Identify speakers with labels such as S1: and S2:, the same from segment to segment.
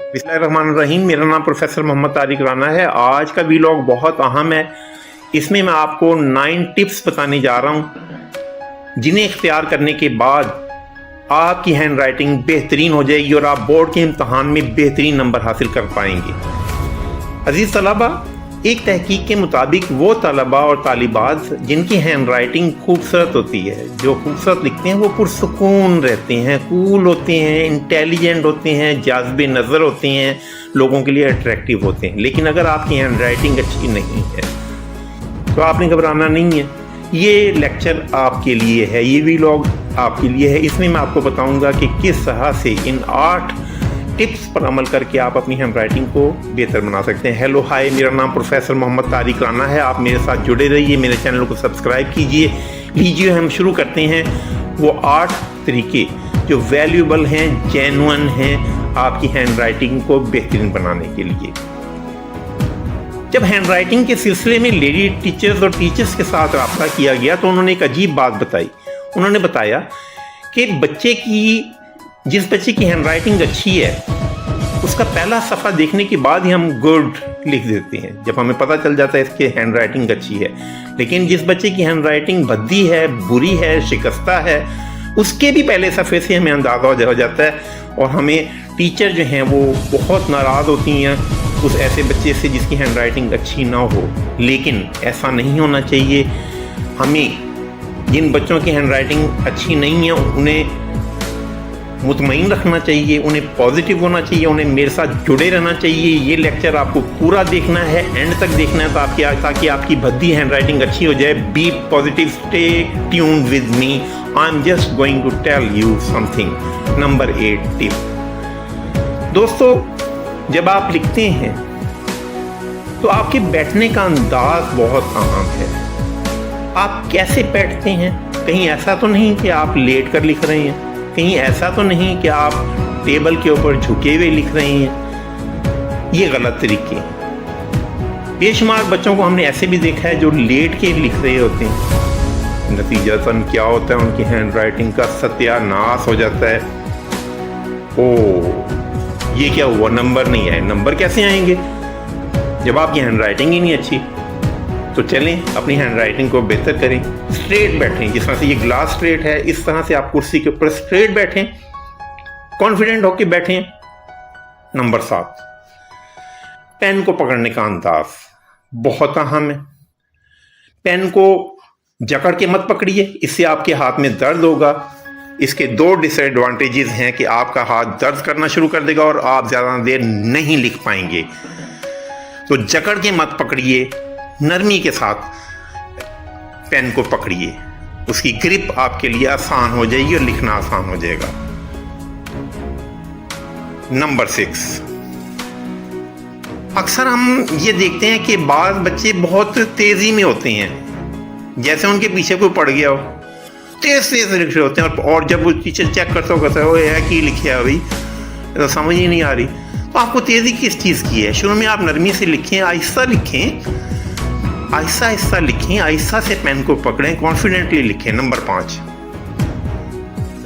S1: बिस्मिल्लाहिर्रहमानिर्रहीम। मेरा नाम प्रोफेसर मोहम्मद तारिक राना है। आज का वीलॉग बहुत अहम है। इसमें मैं आपको 9 टिप्स बताने जा रहा हूँ जिन्हें इख्तियार करने के बाद आपकी हैंड राइटिंग बेहतरीन हो जाएगी और आप बोर्ड के इम्तहान में बेहतरीन नंबर हासिल कर पाएंगे। अजीज़ तलबा, एक तहकीक के मुताबिक वो तलबा और तालिबात जिनकी हैंड राइटिंग खूबसूरत होती है, जो खूबसूरत लिखते हैं, वो पुरसुकून रहते हैं, कूल होते हैं, इंटेलिजेंट होते हैं, जाज़बे नज़र होते हैं, लोगों के लिए अट्रैक्टिव होते हैं। लेकिन अगर आपकी हैंड राइटिंग अच्छी नहीं है तो आपने घबराना नहीं है। ये लेक्चर आपके लिए है, ये वीलॉग आपके लिए है। इसमें मैं आपको बताऊंगा कि किस तरह से इन 8 टिप्स पर अमल करके आप अपनी हैंड राइटिंग को बेहतर बना सकते हैं। हेलो हाय, मेरा नाम प्रोफेसर मोहम्मद तारिक राना है। आप मेरे साथ जुड़े रहिए, मेरे चैनल को सब्सक्राइब कीजिए। लीजिए हम शुरू करते हैं वो 8 तरीके जो वैल्यूएबल हैं, जेन्युइन हैं आपकी हैंड राइटिंग को बेहतरीन बनाने के लिए। जब हैंड राइटिंग के सिलसिले में लेडी टीचर्स और टीचर्स के साथ रब्ता किया गया तो उन्होंने एक अजीब बात बताई। उन्होंने बताया कि जिस बच्चे की हैंड राइटिंग अच्छी है उसका पहला सफ़ा देखने के बाद ही हम गुड लिख देते हैं, जब हमें पता चल जाता है इसकी हैंड राइटिंग अच्छी है। लेकिन जिस बच्चे की हैंड राइटिंग भद्दी है, बुरी है, शिकस्ता है, उसके भी पहले सफ़े से हमें अंदाज़ा हो जाता है और हमें टीचर जो हैं वो बहुत नाराज़ होती हैं उस ऐसे बच्चे से जिसकी हैंड राइटिंग अच्छी ना हो। लेकिन ऐसा नहीं होना चाहिए। हमें जिन बच्चों की हैंड राइटिंग अच्छी नहीं है उन्हें मुतमईन रखना चाहिए, उन्हें पॉजिटिव होना चाहिए, उन्हें मेरे साथ जुड़े रहना चाहिए। ये लेक्चर आपको पूरा देखना है, एंड तक देखना है ताकि आपकी भद्दी हैंड राइटिंग अच्छी हो जाए। Be positive, stay tuned with me, I am just going to tell you something. Number 8 tip. दोस्तों, जब आप लिखते हैं तो आपके बैठने का अंदाज बहुत अहम है। आप कैसे बैठते हैं? कहीं ऐसा तो नहीं कि आप लेट कर लिख रहे हैं, कहीं ऐसा तो नहीं कि आप टेबल के ऊपर झुके हुए लिख रहे हैं। ये गलत तरीके हैं। बेशुमार बच्चों को हमने ऐसे भी देखा है जो लेट के लिख रहे होते हैं। नतीजतन क्या होता है, उनकी हैंड राइटिंग का सत्यानाश हो जाता है। ओह, ये क्या हुआ, नंबर नहीं आए। नंबर कैसे आएंगे जब आपकी हैंड राइटिंग ही नहीं अच्छी? तो चलें अपनी हैंड राइटिंग को बेहतर करें। स्ट्रेट बैठें, जिस तरह से ये ग्लास स्ट्रेट है इस तरह से आप कुर्सी के ऊपर स्ट्रेट बैठें, कॉन्फिडेंट होकर बैठें। नंबर 7, पेन को पकड़ने का अंदाज बहुत अहम है। पेन को जकड़ के मत पकड़िए, इससे आपके हाथ में दर्द होगा। इसके 2 डिसएडवांटेजेस हैं कि आपका हाथ दर्द करना शुरू कर देगा और आप ज़्यादा देर नहीं लिख पाएंगे। तो जकड़ के मत पकड़िए, नरमी के साथ पेन को पकड़िए। उसकी ग्रिप आपके लिए आसान हो जाएगी और लिखना आसान हो जाएगा। नंबर 6, अक्सर हम ये देखते हैं कि बाज़ बच्चे बहुत तेज़ी में होते हैं, जैसे उनके पीछे कोई पड़ गया हो, तेज लिख रहे होते हैं और जब वो टीचर चेक करता हो है कि लिखे अभी तो समझ ही नहीं आ रही। तो आपको तेज़ी किस चीज़ की है? शुरू में आप नरमी से लिखें, आहिस्ता लिखें, आहिस्ता आहिस्ता लिखें, आहिस्ता से पेन को पकड़ें, कॉन्फिडेंटली लिखें। नंबर 5,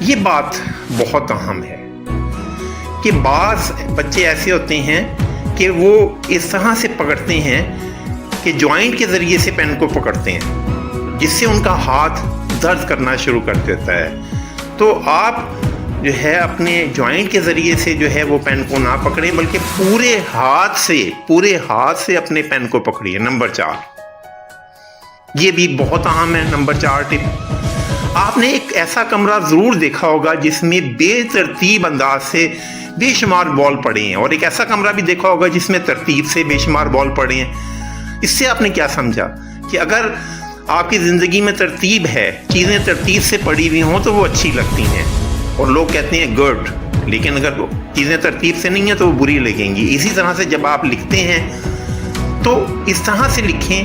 S1: ये बात बहुत अहम है कि बाज़ बच्चे ऐसे होते हैं कि वो इस तरह से पकड़ते हैं कि जॉइंट के ज़रिए से पेन को पकड़ते हैं, जिससे उनका हाथ दर्द करना शुरू कर देता है। तो आप जो है अपने जॉइंट के ज़रिए से जो है वो पेन को ना पकड़ें, बल्कि पूरे हाथ से अपने पेन को पकड़िए। नंबर 4, ये भी बहुत अहम है। नंबर 4 टिप, आपने एक ऐसा कमरा ज़रूर देखा होगा जिसमें बेतरतीब अंदाज से बेशुमार बॉल पड़े हैं, और एक ऐसा कमरा भी देखा होगा जिसमें तरतीब से बेशुमार बॉल पड़े हैं। इससे आपने क्या समझा कि अगर आपकी ज़िंदगी में तरतीब है, चीज़ें तरतीब से पड़ी हुई हों तो वो अच्छी लगती हैं और लोग कहते हैं गुड। लेकिन अगर चीज़ें तरतीब से नहीं हैं तो वो बुरी लगेंगी। इसी तरह से जब आप लिखते हैं तो इस तरह से लिखें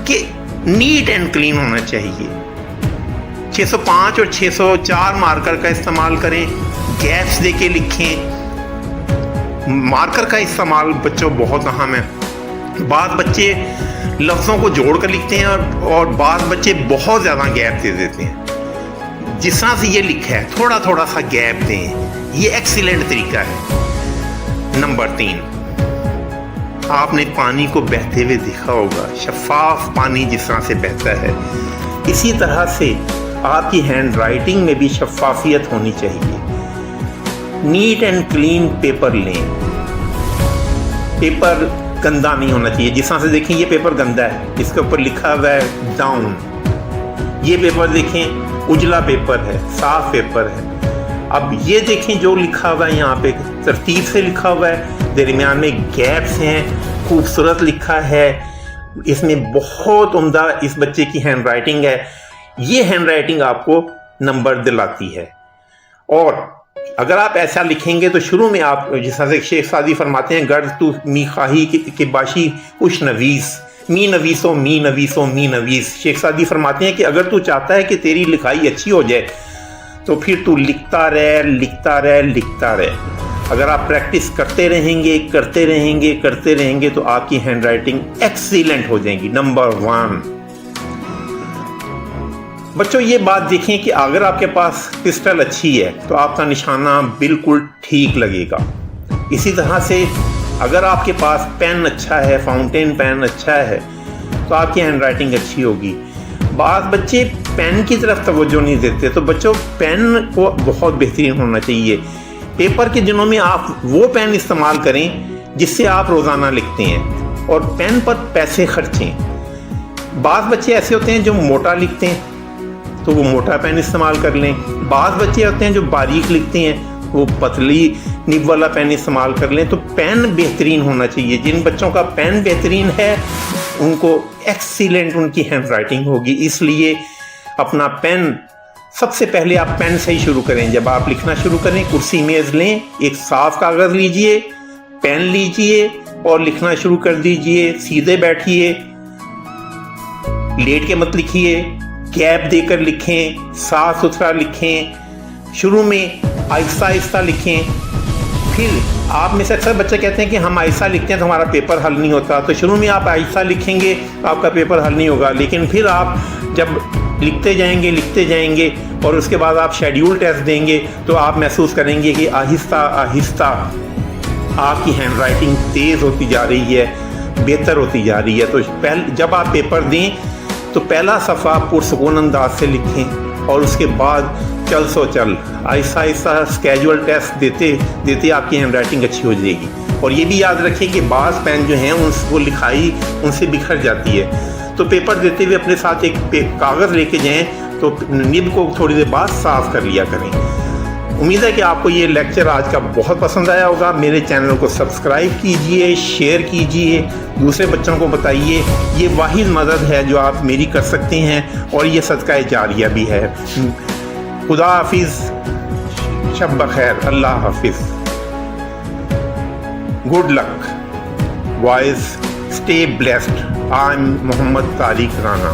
S1: कि नीट एंड क्लीन होना चाहिए। 605 और 604 मार्कर का इस्तेमाल करें, गैप्स देके लिखें। मार्कर का इस्तेमाल बच्चों बहुत अहम है। बाद बच्चे लफ्ज़ों को जोड़ कर लिखते हैं और बाद बच्चे बहुत ज़्यादा गैप दे देते हैं। जिस तरह से ये लिखा है थोड़ा थोड़ा सा गैप दें, ये एक्सीलेंट तरीका है। नंबर 3, आपने पानी को बहते हुए देखा होगा, शफाफ पानी जिस तरह से बहता है, इसी तरह से आपकी हैंड राइटिंग में भी शफाफियत होनी चाहिए। नीट एंड क्लीन पेपर लें, पेपर गंदा नहीं होना चाहिए। जिस तरह से देखें ये पेपर गंदा है, इसके ऊपर लिखा हुआ है डाउन। ये पेपर देखें उजला पेपर है, साफ पेपर है। अब ये देखें जो लिखा हुआ है यहाँ पे तरतीब से लिखा हुआ है, दरमियान में गैप्स हैं, खूबसूरत लिखा है, इसमें बहुत उम्दा इस बच्चे की हैंड राइटिंग है। ये हैंड राइटिंग आपको नंबर दिलाती है। और अगर आप ऐसा लिखेंगे तो शुरू में आप जिस तरह से शेख सादी फरमाते हैं, गर्द तू मी खाही के बाशी कुछ नवीस, मी नवीसो मी नवीसो मी नवीस। शेख सादी फरमाते हैं कि अगर तू चाहता है कि तेरी लिखाई अच्छी हो जाए तो फिर तू लिखता रह लिखता रह लिखता रह। अगर आप प्रैक्टिस करते रहेंगे करते रहेंगे करते रहेंगे तो आपकी हैंड राइटिंग एक्सीलेंट हो जाएगी। नंबर 1, बच्चों ये बात देखें कि अगर आपके पास पिस्टल अच्छी है तो आपका निशाना बिल्कुल ठीक लगेगा। इसी तरह से अगर आपके पास पेन अच्छा है, फाउंटेन पेन अच्छा है, तो आपकी हैंड राइटिंग अच्छी होगी। बात बच्चे पेन की तरफ तवज्जो नहीं देते, तो बच्चों पेन को बहुत बेहतरीन होना चाहिए। पेपर के दिनों में आप वो पेन इस्तेमाल करें जिससे आप रोज़ाना लिखते हैं और पेन पर पैसे खर्चें। बाज़ बच्चे ऐसे होते हैं जो मोटा लिखते हैं तो वो मोटा पेन इस्तेमाल कर लें। बाज़ बच्चे होते हैं जो बारीक लिखते हैं वो पतली निब वाला पेन इस्तेमाल कर लें। तो पेन बेहतरीन होना चाहिए। जिन बच्चों का पेन बेहतरीन है उनको एक्सीलेंट उनकी हैंड राइटिंग होगी। इसलिए अपना पेन सबसे पहले आप पेन से ही शुरू करें। जब आप लिखना शुरू करें कुर्सी मेज़ लें, एक साफ कागज़ लीजिए, पेन लीजिए और लिखना शुरू कर दीजिए। सीधे बैठिए, लेट के मत लिखिए, गैप देकर लिखें, साफ सुथरा लिखें। शुरू में आहिस्ता आहिस्ता लिखें। फिर आप में से अक्सर बच्चे कहते हैं कि हम आहिस्ता लिखते हैं तो हमारा पेपर हल नहीं होता। तो शुरू में आप आहिस्ता लिखेंगे तो आपका पेपर हल नहीं होगा, लेकिन फिर आप जब लिखते जाएंगे और उसके बाद आप शेड्यूल टेस्ट देंगे तो आप महसूस करेंगे कि आहिस्ता आहिस्ता आपकी हैंड राइटिंग तेज़ होती जा रही है, बेहतर होती जा रही है। तो जब आप पेपर दें तो पहला सफ़ा पुरसुकून अंदाज से लिखें और उसके बाद चल सो चल आहिस्ता आहिस्ता स्केजुअल टेस्ट देते देते आपकी हैंड राइटिंग अच्छी हो जाएगी। और ये भी याद रखें कि बाज़ पेन जो हैं उनको लिखाई उनसे बिखर जाती है। तो पेपर देते हुए अपने साथ एक कागज़ लेके जाएं तो निब को थोड़ी देर बाद साफ़ कर लिया करें। उम्मीद है कि आपको ये लेक्चर आज का बहुत पसंद आया होगा। मेरे चैनल को सब्सक्राइब कीजिए, शेयर कीजिए, दूसरे बच्चों को बताइए। ये वाहिद मदद है जो आप मेरी कर सकते हैं और ये सदका जारिया भी है। खुदा हाफिज़, शब बखैर, अल्लाह हाफिज़, good luck, wise, stay blessed. I am Mohammad Tariq Rana.